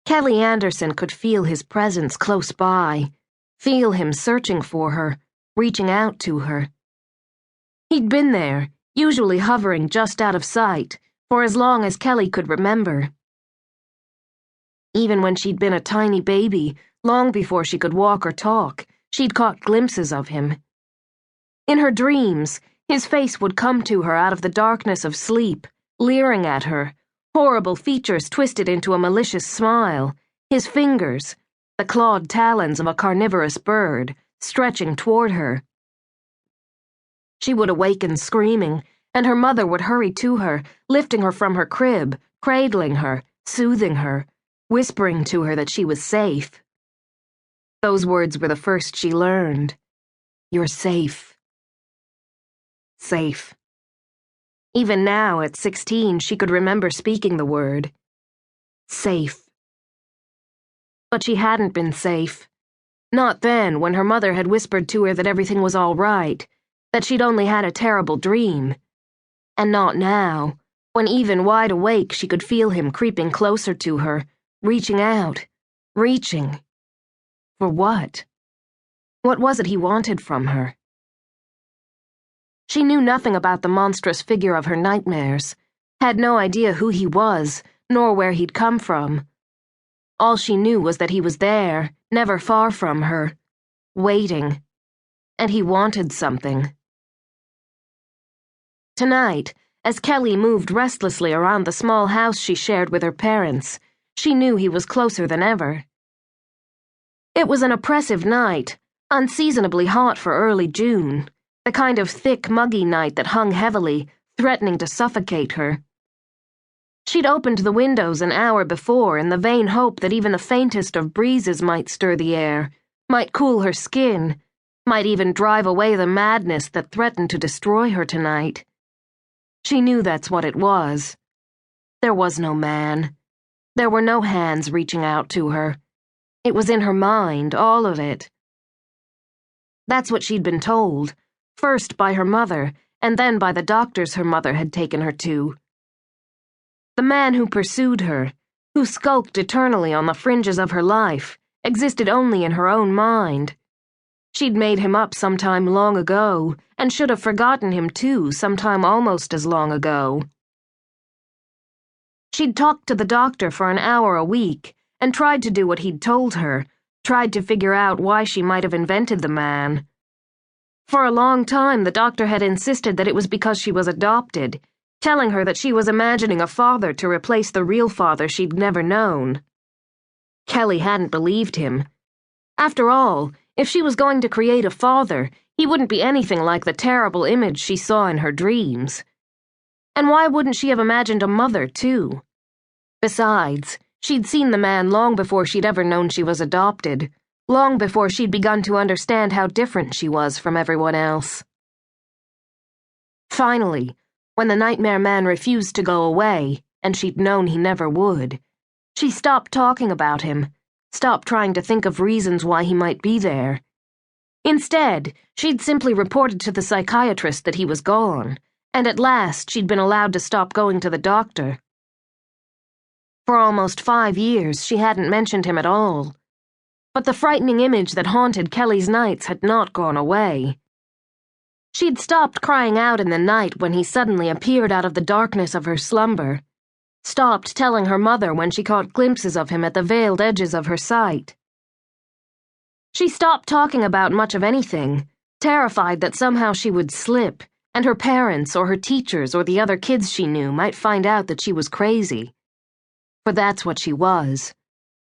Kelly Anderson could feel his presence close by, feel him searching for her, reaching out to her. He'd been there, usually hovering just out of sight, for as long as Kelly could remember. Even when she'd been a tiny baby, long before she could walk or talk, she'd caught glimpses of him. In her dreams, his face would come to her out of the darkness of sleep, leering at her, horrible features twisted into a malicious smile, his fingers, the clawed talons of a carnivorous bird, stretching toward her. She would awaken screaming, and her mother would hurry to her, lifting her from her crib, cradling her, soothing her, whispering to her that she was safe. Those words were the first she learned. You're safe. Safe. Even now, at 16, she could remember speaking the word. Safe. But she hadn't been safe. Not then, when her mother had whispered to her that everything was all right, that she'd only had a terrible dream. And not now, when even wide awake she could feel him creeping closer to her, reaching out, reaching. For what? What was it he wanted from her? She knew nothing about the monstrous figure of her nightmares, had no idea who he was, nor where he'd come from. All she knew was that he was there, never far from her, waiting, and he wanted something. Tonight, as Kelly moved restlessly around the small house she shared with her parents, she knew he was closer than ever. It was an oppressive night, unseasonably hot for early June, the kind of thick, muggy night that hung heavily, threatening to suffocate her. She'd opened the windows an hour before in the vain hope that even the faintest of breezes might stir the air, might cool her skin, might even drive away the madness that threatened to destroy her tonight. She knew that's what it was. There was no man. There were no hands reaching out to her. It was in her mind, all of it. That's what she'd been told, first by her mother, and then by the doctors her mother had taken her to. The man who pursued her, who skulked eternally on the fringes of her life, existed only in her own mind. She'd made him up sometime long ago, and should have forgotten him too sometime almost as long ago. She'd talked to the doctor for an hour a week, and tried to do what he'd told her, tried to figure out why she might have invented the man. For a long time, the doctor had insisted that it was because she was adopted, telling her that she was imagining a father to replace the real father she'd never known. Kelly hadn't believed him. After all, if she was going to create a father, he wouldn't be anything like the terrible image she saw in her dreams. And why wouldn't she have imagined a mother, too? Besides, she'd seen the man long before she'd ever known she was adopted, long before she'd begun to understand how different she was from everyone else. Finally, when the nightmare man refused to go away, and she'd known he never would, she stopped talking about him, stopped trying to think of reasons why he might be there. Instead, she'd simply reported to the psychiatrist that he was gone, and at last she'd been allowed to stop going to the doctor. For almost 5 years, she hadn't mentioned him at all. But the frightening image that haunted Kelly's nights had not gone away. She'd stopped crying out in the night when he suddenly appeared out of the darkness of her slumber, stopped telling her mother when she caught glimpses of him at the veiled edges of her sight. She stopped talking about much of anything, terrified that somehow she would slip, and her parents or her teachers or the other kids she knew might find out that she was crazy. For that's what she was.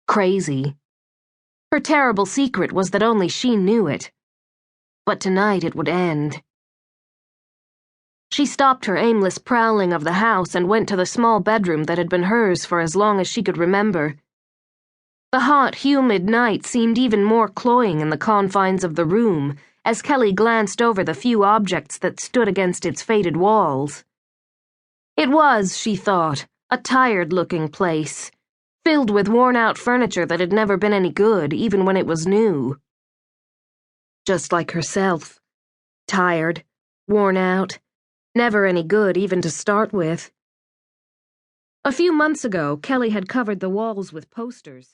Crazy. Her terrible secret was that only she knew it. But tonight it would end. She stopped her aimless prowling of the house and went to the small bedroom that had been hers for as long as she could remember. The hot, humid night seemed even more cloying in the confines of the room as Kelly glanced over the few objects that stood against its faded walls. It was, she thought, a tired-looking place, filled with worn-out furniture that had never been any good, even when it was new. Just like herself. Tired, worn out, never any good even to start with. A few months ago, Kelly had covered the walls with posters.